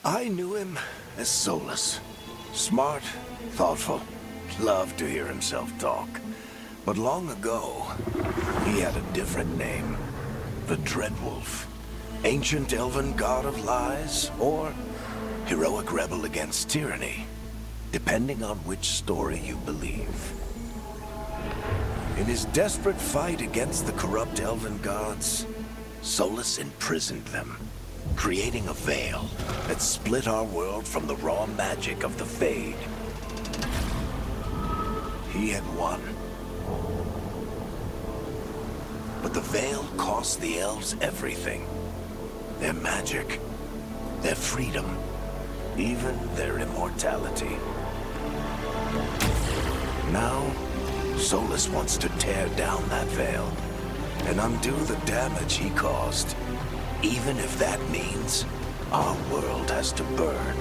I knew him as Solus. Smart, thoughtful, loved to hear himself talk. But long ago, he had a different name. The Dreadwolf. Ancient elven god of lies, or heroic rebel against tyranny, depending on which story you believe. In his desperate fight against the corrupt elven gods, Solus imprisoned them, creating a veil that split our world from the raw magic of the Fade. He had won. But the veil cost the elves everything. Their magic, their freedom, even their immortality. Now, Solus wants to tear down that veil and undo the damage he caused, even if that means our world has to burn.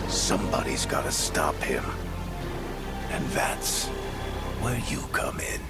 Somebody's gotta stop him. And that's where you come in.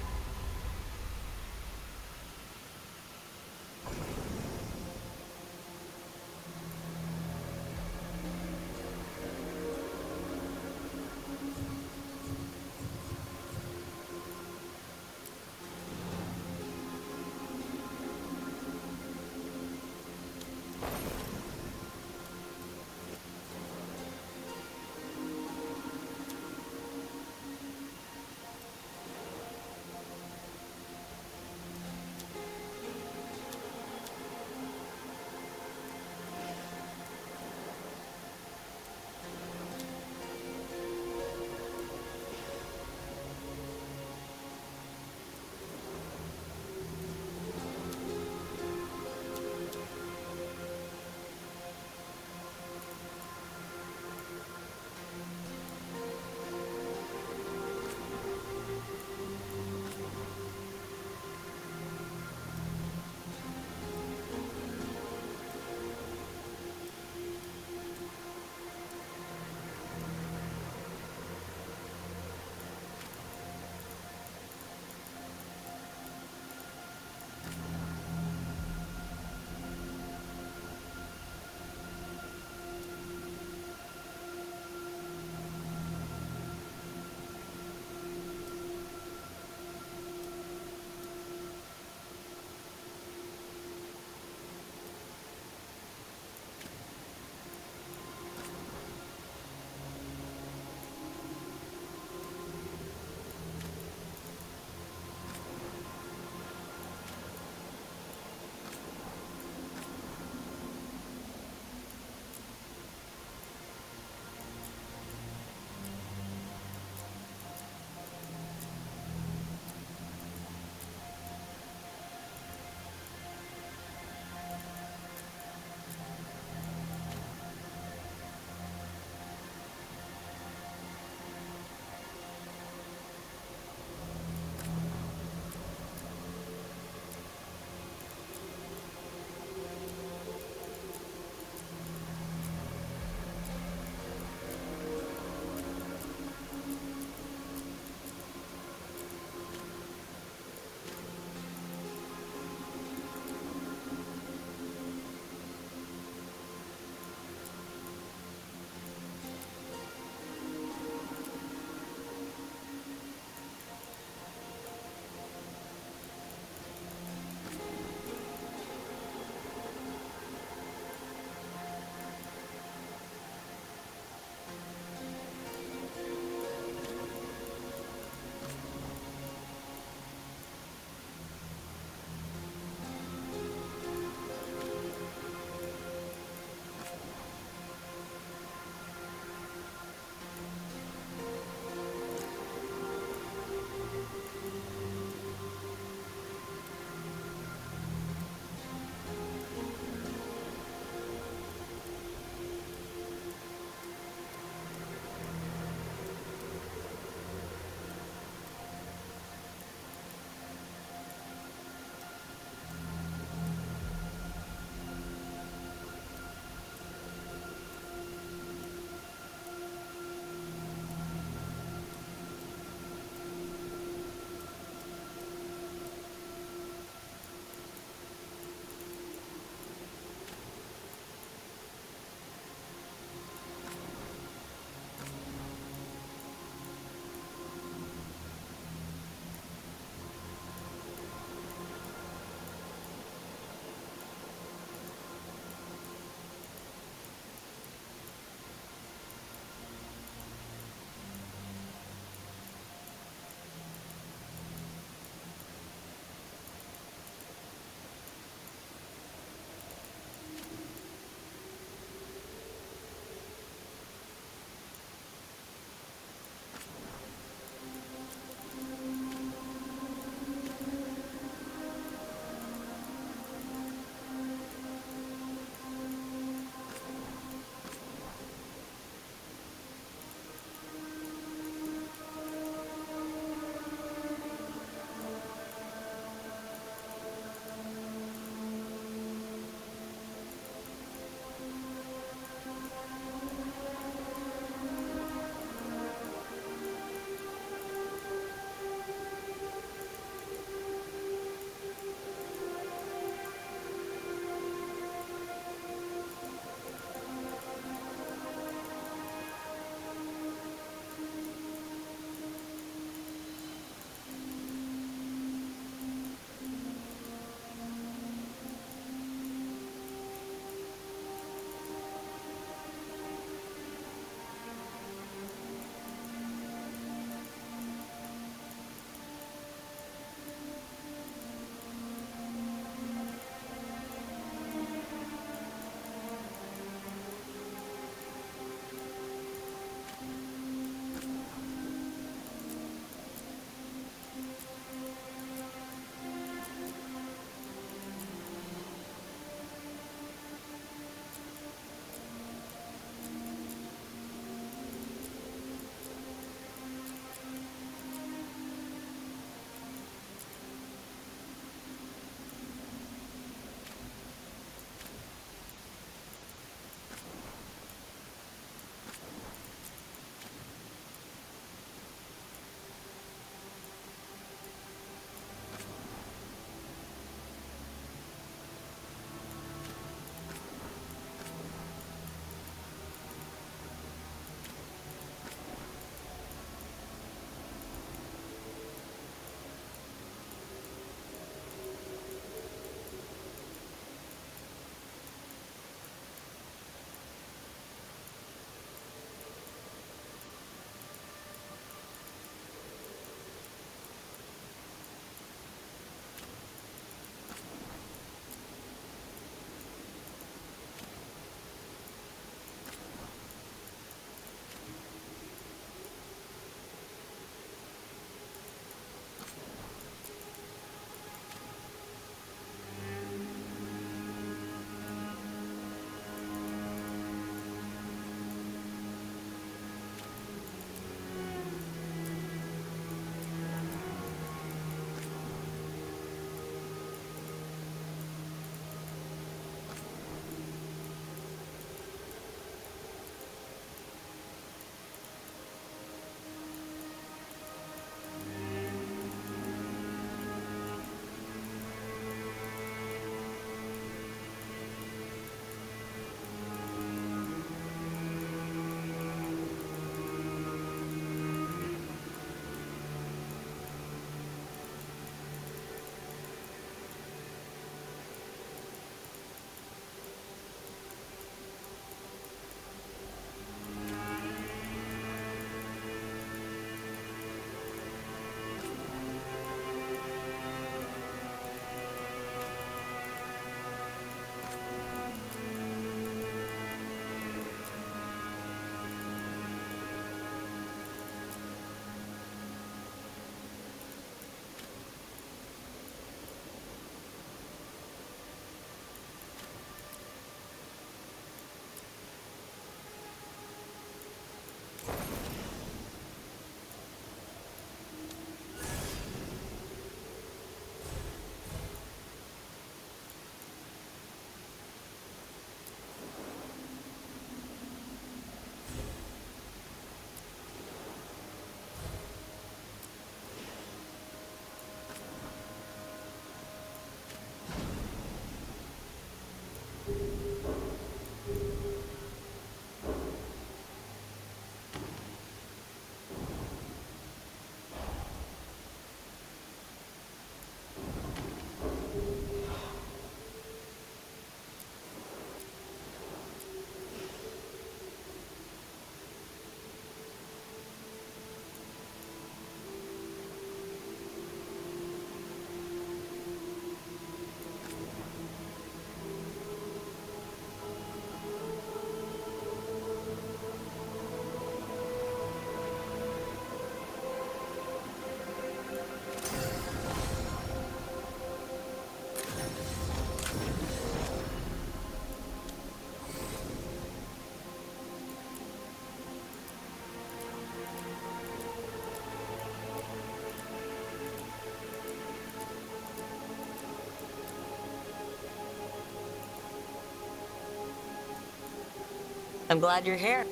I'm glad you're here.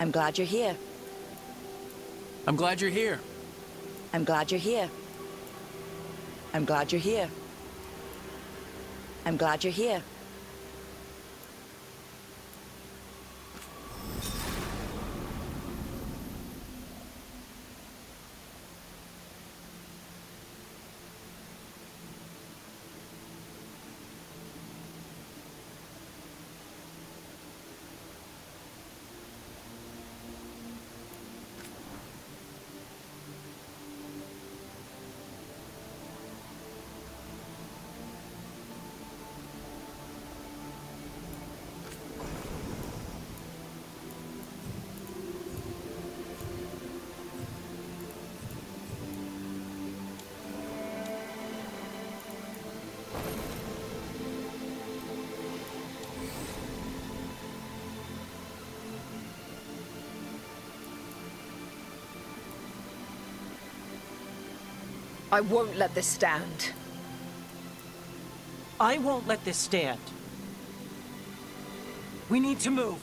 I'm glad you're here. I'm glad you're here. I'm glad you're here. I'm glad you're here. I'm glad you're here. I won't let this stand. I won't let this stand. We need to move.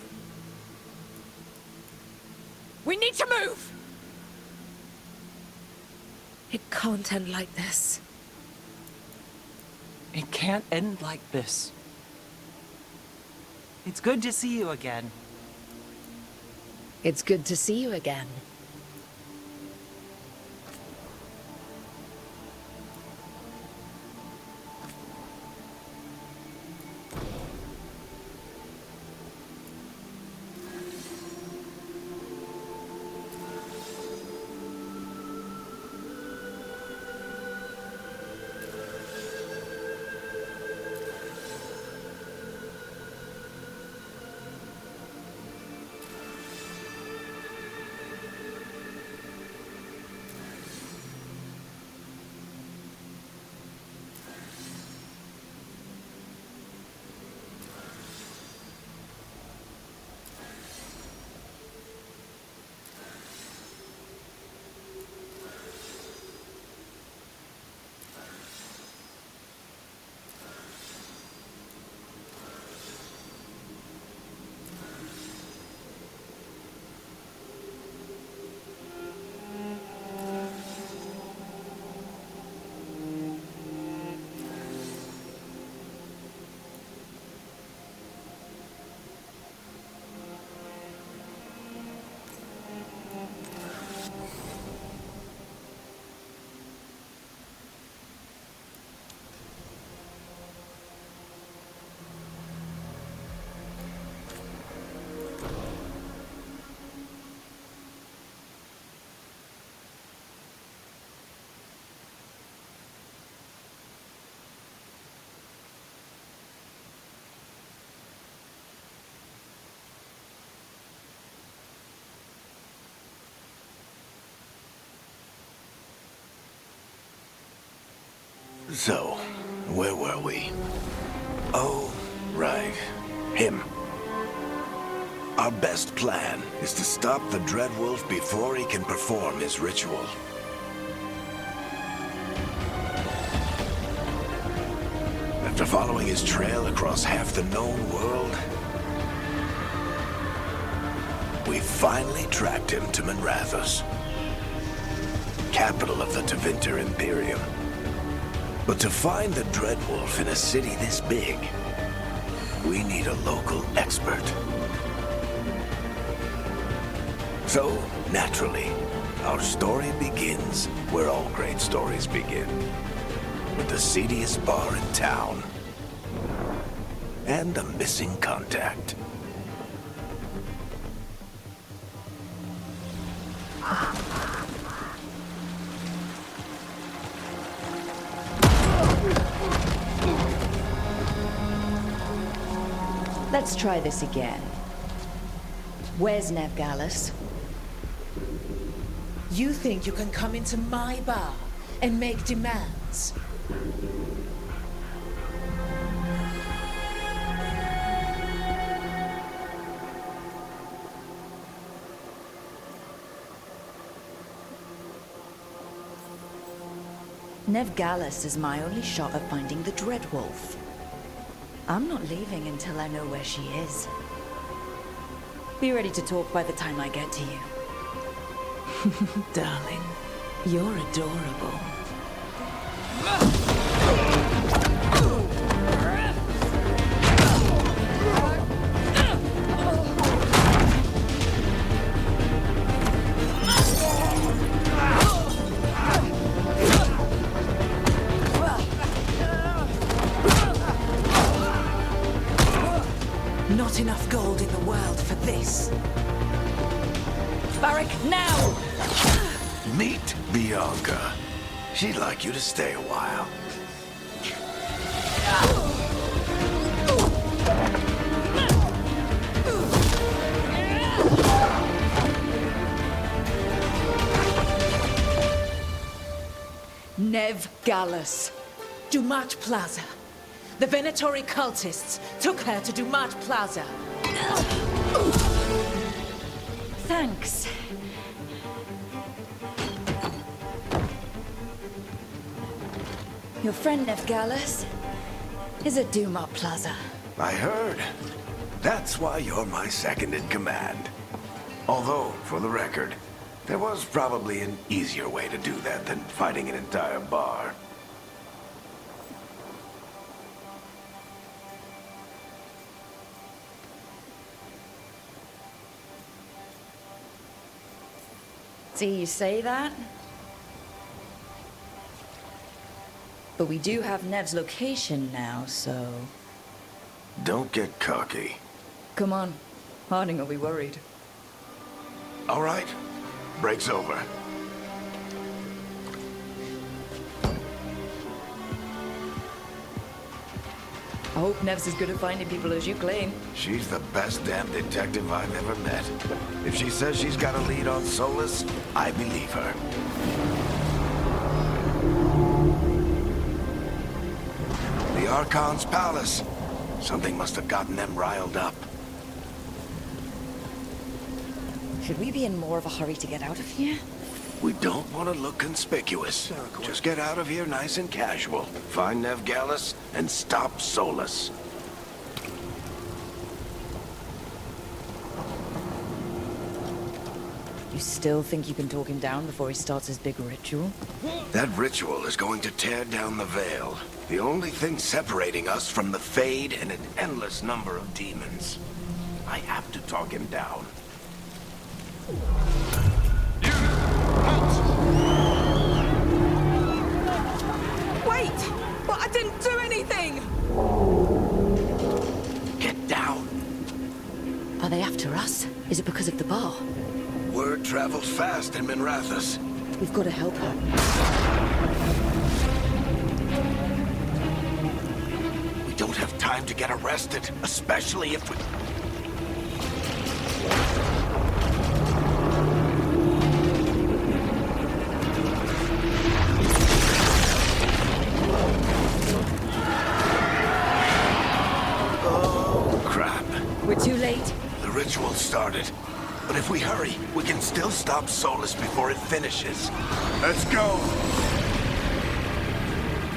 We need to move! It can't end like this. It can't end like this. It's good to see you again. It's good to see you again. So, where were we? Oh, right. Him. Our best plan is to stop the Dreadwolf before he can perform his ritual. After following his trail across half the known world, we finally tracked him to Minrathous, capital of the Tevinter Imperium. But to find the Dreadwolf in a city this big, we need a local expert. So, naturally, our story begins where all great stories begin. With the seediest bar in town. And a missing contact. Let's try this again. Where's Nevgalis? You think you can come into my bar and make demands? Nevgalis is my only shot at finding the Dreadwolf. I'm not leaving until I know where she is. Be ready to talk by the time I get to you. Darling, you're adorable. Not enough gold in the world for this. Barrack, now! Meet Bianca. She'd like you to stay a while. Nev Gallus. Dumat Plaza. The Venatori cultists took her to Dumat Plaza. Thanks. Your friend Nev Gallus is at Dumat Plaza. I heard. That's why you're my second in command. Although, for the record, there was probably an easier way to do that than fighting an entire bar. See, you say that? But we do have Nev's location now, so... Don't get cocky. Come on. Harding will be worried. All right. Break's over. I hope Nev's as good at finding people as you claim. She's the best damn detective I've ever met. If she says she's got a lead on Solus, I believe her. The Archon's palace. Something must have gotten them riled up. Should we be in more of a hurry to get out of here? We don't want to look conspicuous. Just get out of here nice and casual. Find Nev Gallus and stop Solus. You still think you can talk him down before he starts his big ritual? That ritual is going to tear down the veil. The only thing separating us from the Fade and an endless number of demons. I have to talk him down. Wait! But I didn't do anything! Get down. Are they after us? Is it because of the bar? Word travels fast in Minrathous. We've got to help her. We don't have time to get arrested, especially if we... Oh, crap. We're too late. The ritual started. But if we hurry, we can still stop Solus before it finishes. Let's go!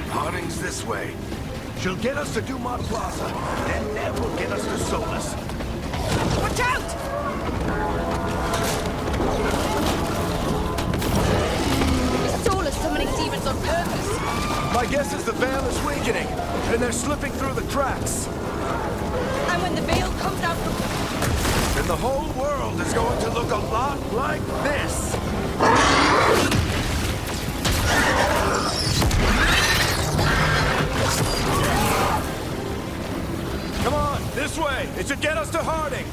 Harding's this way. She'll get us to Dumat Plaza, then Nev will get us to Solus. Watch out! Is Solus summoning demons on purpose? My guess is the veil is weakening, and they're slipping through the cracks. And when the veil comes out from... And the whole world is going to look a lot like this. Come on, this way. It should get us to Harding.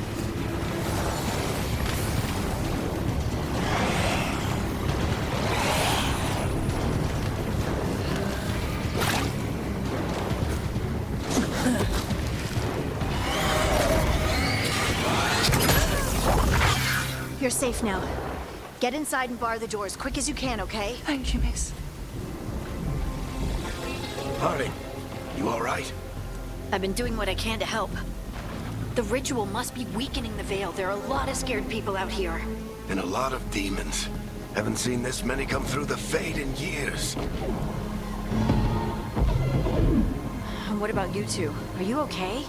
You're safe now. Get inside and bar the door as quick as you can, okay? Thank you, miss. Harding, you all right? I've been doing what I can to help. The ritual must be weakening the veil. There are a lot of scared people out here. And a lot of demons. Haven't seen this many come through the Fade in years. And what about you two? Are you okay?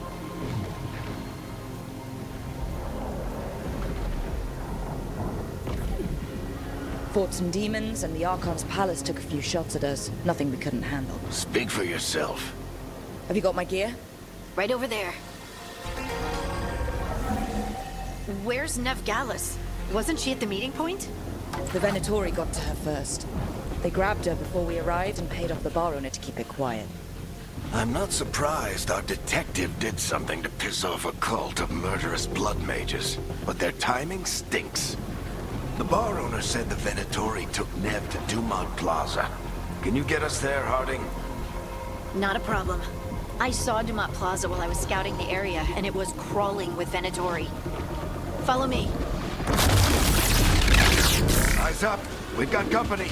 Fought some demons, and the Archon's palace took a few shots at us. Nothing we couldn't handle. Speak for yourself. Have you got my gear? Right over there. Where's Nev Gallus? Wasn't she at the meeting point? The Venatori got to her first. They grabbed her before we arrived and paid off the bar owner to keep it quiet. I'm not surprised our detective did something to piss off a cult of murderous blood mages, but their timing stinks. The bar owner said the Venatori took Nev to Dumont Plaza. Can you get us there, Harding? Not a problem. I saw Dumont Plaza while I was scouting the area, and it was crawling with Venatori. Follow me. Eyes up. We've got company.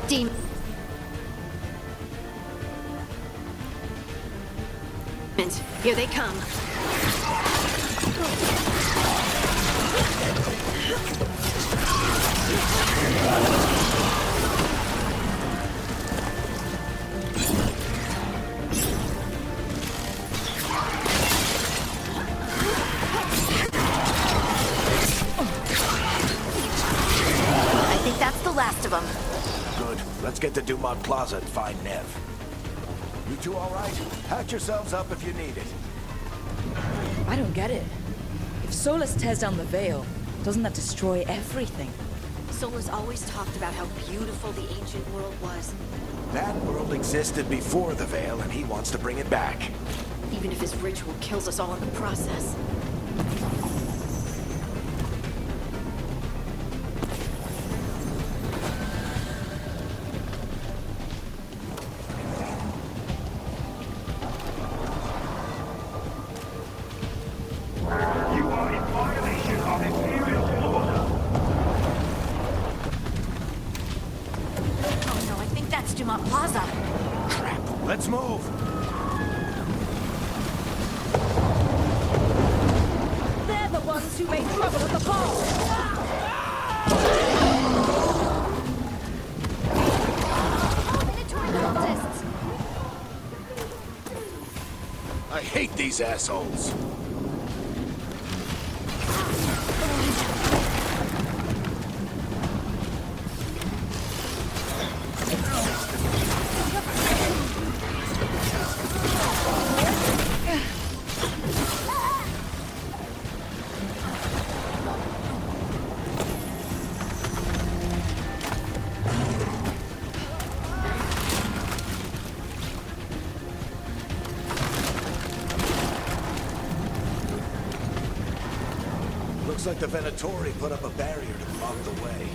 Demons. Here they come. I think that's the last of them. Good. Let's get to Dumont Plaza and find Nev. You two all right? Patch yourselves up if you need it. I don't get it. If Solus tears down the Veil, doesn't that destroy everything? Solus always talked about how beautiful the ancient world was. That world existed before the Veil, and he wants to bring it back. Even if his ritual kills us all in the process. You are in violation of Imperial order. Oh no, I think that's Dumont Plaza. Crap. Let's move. They're the ones who made trouble at the port! I hate these assholes. Looks like the Venatori put up a barrier to block the way.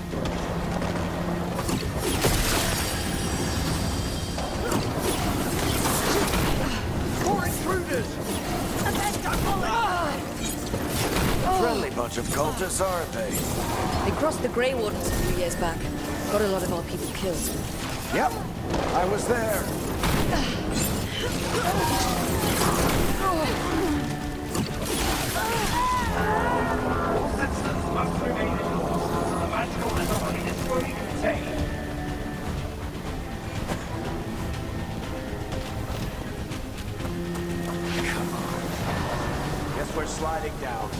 More intruders! Friendly bunch of cultists, aren't they? They crossed the Grey Wardens a few years back. Got a lot of our people killed. Yep, I was there. All citizens must remain indoors. The magical anomaly is fully contained. Guess we're sliding down.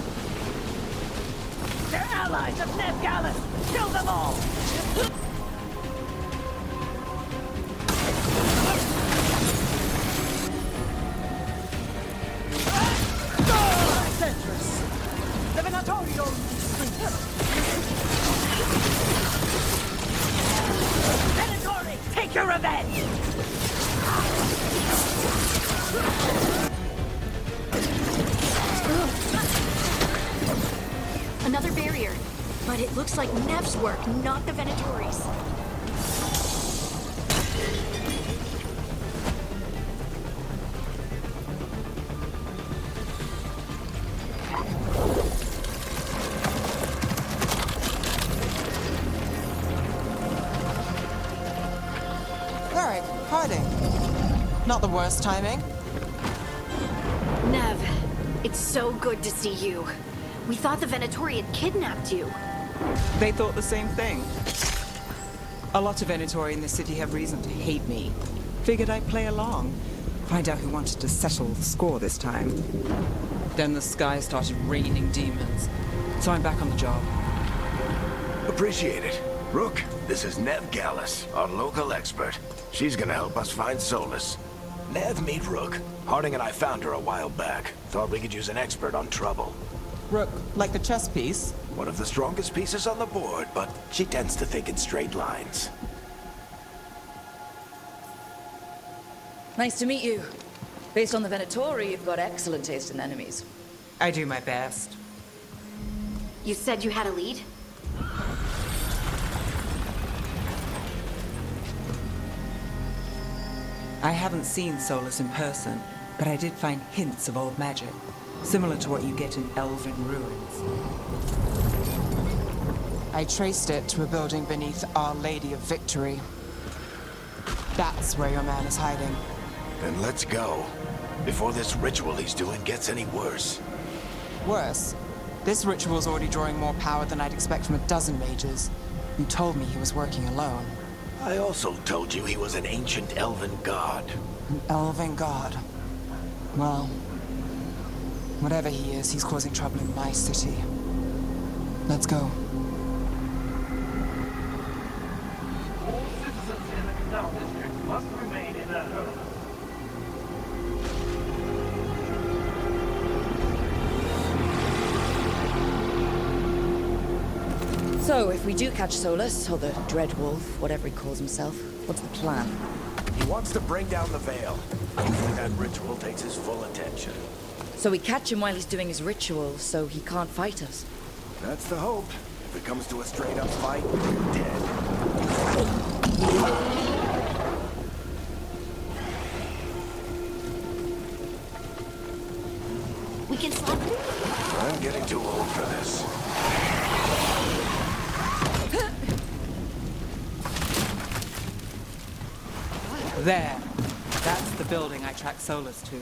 They're allies of Nev Gallus! Kill them all! The Venatori own these streets! Venatori, take your revenge! Another barrier. But it looks like Nev's work, not the Venatori's. Alright, Harding. Not the worst timing. Nev, it's so good to see you. We thought the Venatori had kidnapped you. They thought the same thing. A lot of Venatori in this city have reason to hate me. Figured I'd play along. Find out who wanted to settle the score this time. Then the sky started raining demons. So I'm back on the job. Appreciate it. Rook, this is Nev Gallus, our local expert. She's gonna help us find Solus. Nev, meet Rook. Harding and I found her a while back. Thought we could use an expert on trouble. Rook, like the chess piece? One of the strongest pieces on the board, but she tends to think in straight lines. Nice to meet you. Based on the Venatori, you've got excellent taste in enemies. I do my best. You said you had a lead? I haven't seen Solus in person, but I did find hints of old magic, similar to what you get in elven ruins. I traced it to a building beneath Our Lady of Victory. That's where your man is hiding. Then let's go. Before this ritual he's doing gets any worse. Worse, this ritual's already drawing more power than I'd expect from a dozen mages. You told me he was working alone. I also told you he was an ancient elven god. An elven god. Well, whatever he is, he's causing trouble in my city. Let's go. All citizens in the canal district must remain in their homes. So, if we do catch Solus, or the Dreadwolf, whatever he calls himself, what's the plan? He wants to bring down the Veil. Usually that ritual takes his full attention. So we catch him while he's doing his ritual, so he can't fight us. That's the hope. If it comes to a straight-up fight, we're dead. We can slaughter. I'm getting too old for this. There. That's the building I tracked Solus to.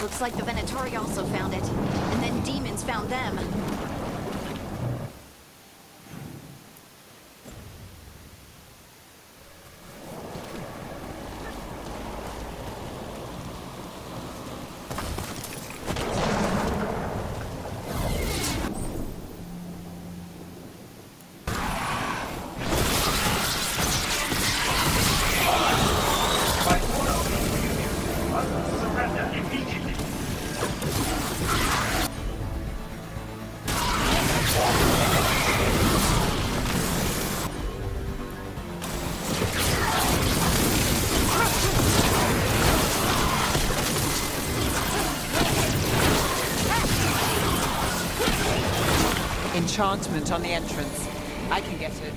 Looks like the Venatori also found it. And then demons found them. Surrender immediately. Enchantment on the entrance. I can get it.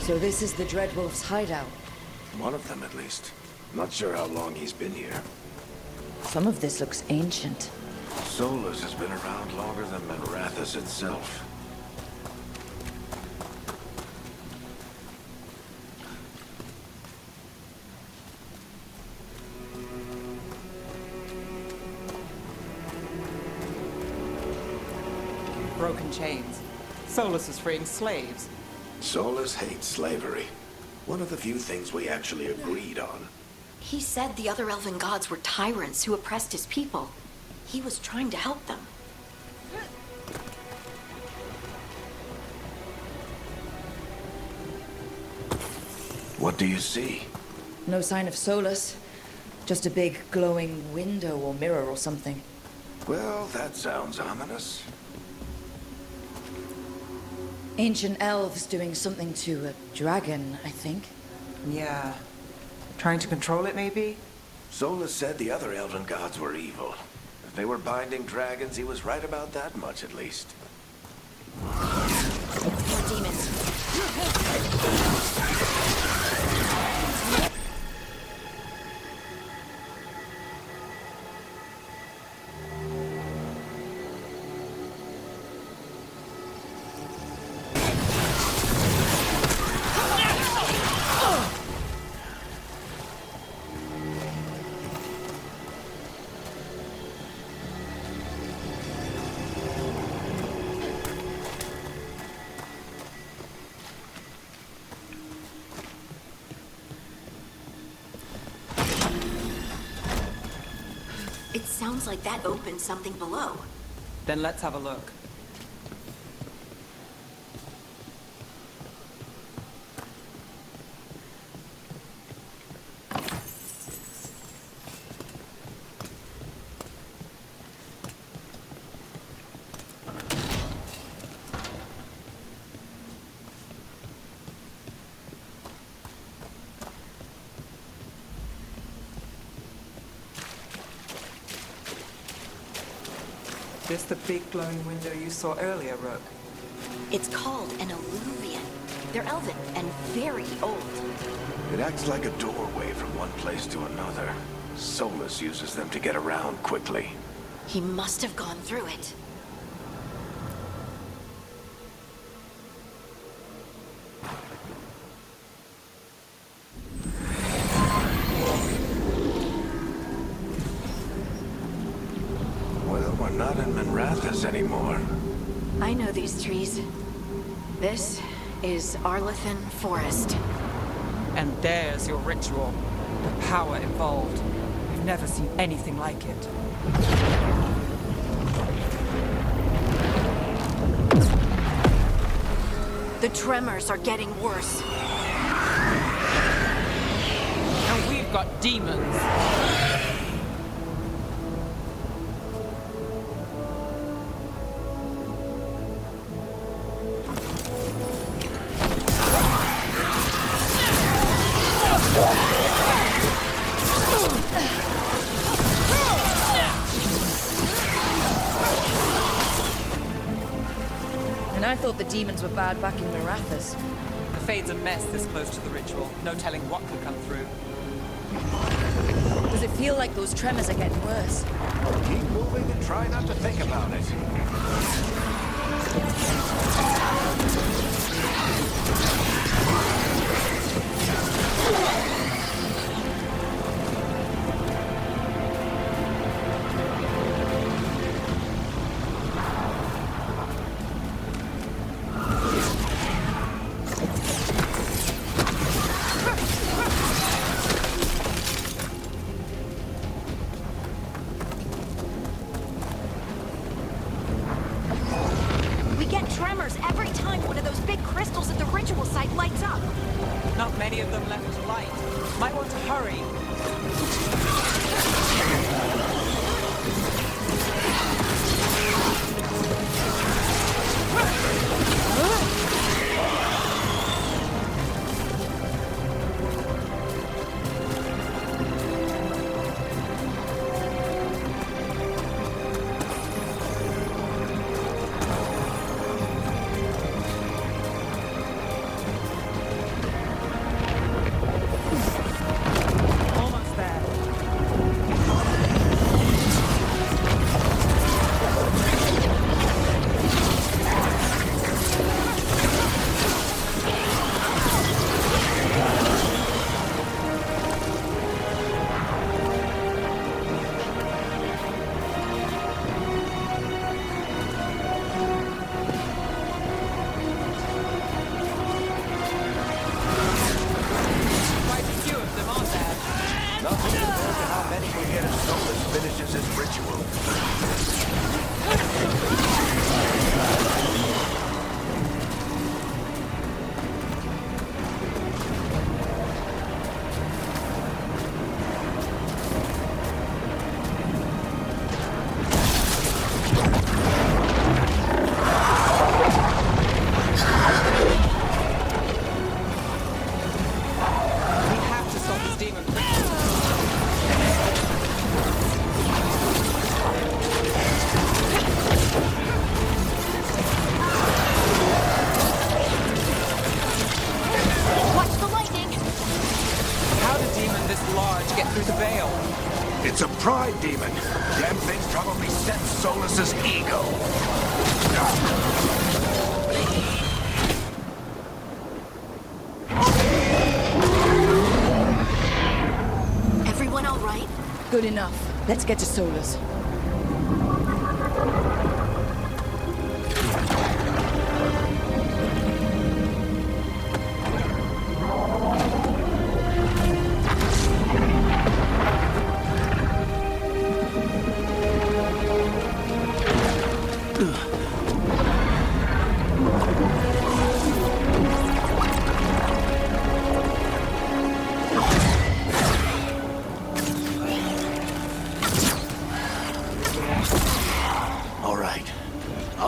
So this is the Dreadwolf's hideout. One of them, at least. Not sure how long he's been here. Some of this looks ancient. Solus has been around longer than Manrathus itself. Broken chains. Solus is freeing slaves. Solus hates slavery. One of the few things we actually agreed on. He said the other elven gods were tyrants who oppressed his people. He was trying to help them. What do you see? No sign of Solus. Just a big glowing window or mirror or something. Well, that sounds ominous. Ancient elves doing something to a dragon, I think. Yeah. Trying to control it, maybe? Solus said the other elven gods were evil. If they were binding dragons, he was right about that much, at least. More demons. sounds like that opens something below. Then let's have a look. This the big glowing window you saw earlier, Rook? It's called an alluvian. They're elven and very old. It acts like a doorway from one place to another. Solus uses them to get around quickly. He must have gone through it. Well, we're not in Minrathous anymore. I know these trees. This is Arlethan Forest. And there's your ritual. The power involved. We've never seen anything like it. The tremors are getting worse. And we've got demons. And I thought the demons were bad back in Minrathous. The Fade's a mess this close to the ritual. No telling what could come through. Does it feel like those tremors are getting worse? Keep moving and try not to think about it. We get tremors every time one of those big crystals at the ritual site lights up. Not many of them left to light. Might want to hurry. Almost there. Quite a few of them, aren't there? Nothing compared to how many we get as Solus finishes his ritual. We have to stop this demon quickly. Watch the lightning! How did demon this large get through the veil? It's a pride demon. Damn thing's probably set Solus's ego. Everyone all right? Good enough. Let's get to Solus.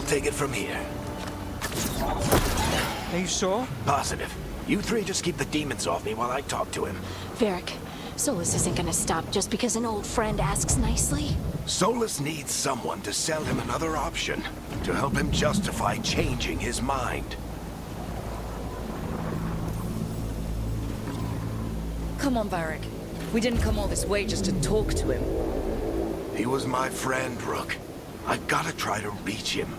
take it from here. Are you sure? Positive. You three just keep the demons off me while I talk to him. Varric, Solus isn't gonna stop just because an old friend asks nicely. Solus needs someone to sell him another option, to help him justify changing his mind. Come on, Varric. We didn't come all this way just to talk to him. He was my friend, Rook. I've gotta try to reach him.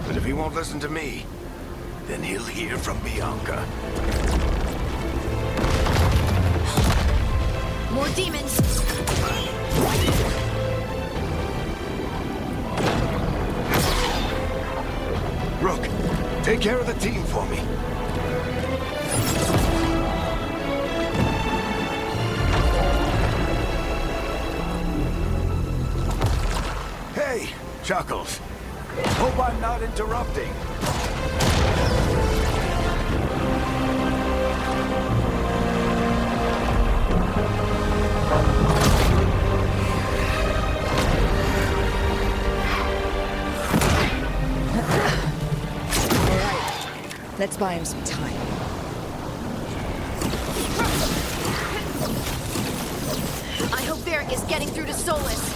But if he won't listen to me, then he'll hear from Bianca. More demons! Rook, take care of the team for me. Hey, Chuckles. Hope I'm not interrupting. Let's buy him some time. I hope Varric is getting through to Solus.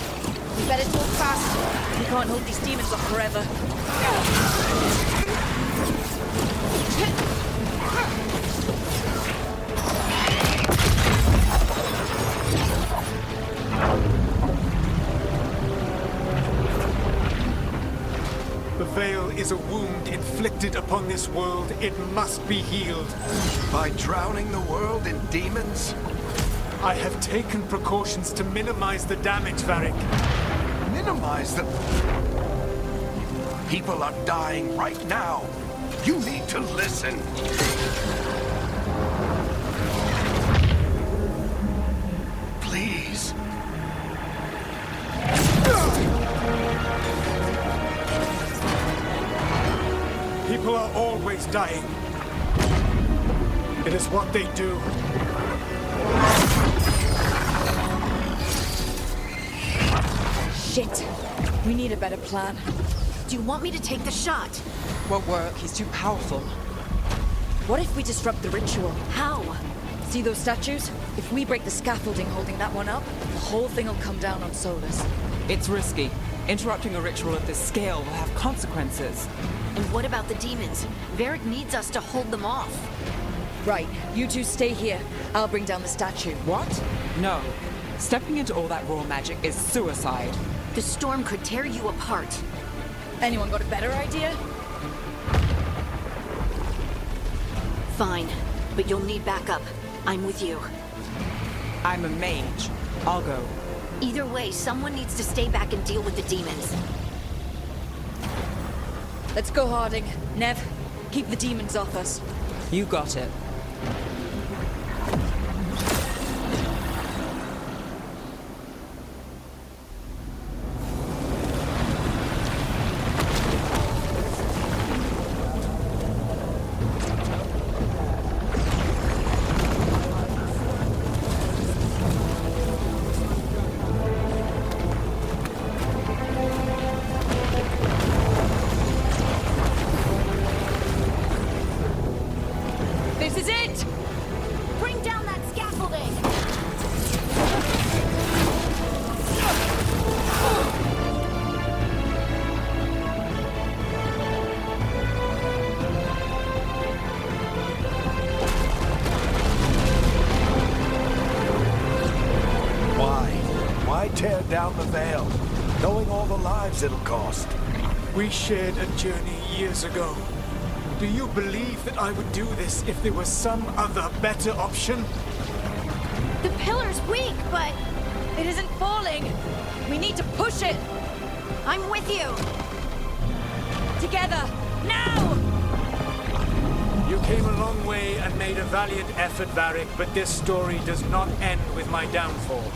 We better move fast. We can't hold these demons off forever. The veil is a wound inflicted upon this world. It must be healed. By drowning the world in demons? I have taken precautions to minimize the damage, Varric. Minimize the... People are dying right now. You need to listen. Please. People are always dying. It is what they do. Shit. We need a better plan. Do you want me to take the shot? Won't work. He's too powerful. What if we disrupt the ritual? How? See those statues? If we break the scaffolding holding that one up, the whole thing will come down on Solus. It's risky. Interrupting a ritual of this scale will have consequences. And what about the demons? Varric needs us to hold them off. Right, you two stay here. I'll bring down the statue. What? No. Stepping into all that raw magic is suicide. The storm could tear you apart. Anyone got a better idea? Fine, but you'll need backup. I'm with you. I'm a mage. I'll go. Either way, someone needs to stay back and deal with the demons. Let's go, Harding. Nev, keep the demons off us. You got it. This is it! Bring down that scaffolding! Why tear down the veil, knowing all the lives it'll cost? We shared a journey years ago. Do you believe that I would do this if there was some other better option? The pillar's weak, but It isn't falling! We need to push it! I'm with you! Together! Now! You came a long way and made a valiant effort, Varric, but this story does not end with my downfall.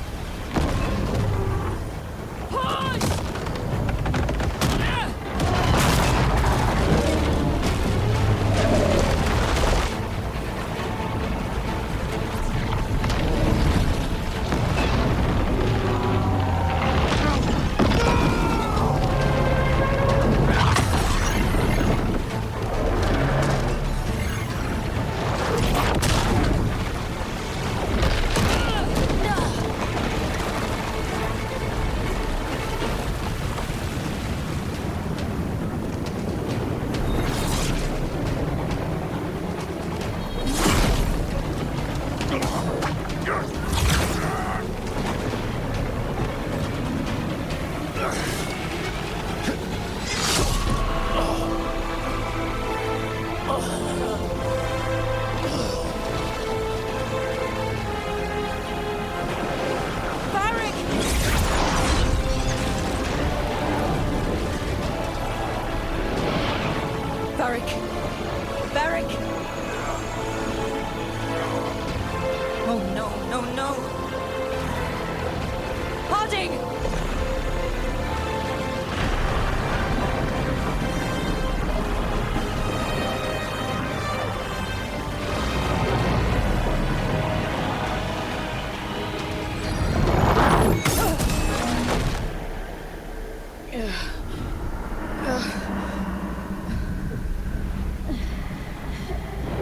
Push! doing?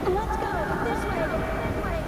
Let's go! This way! This way!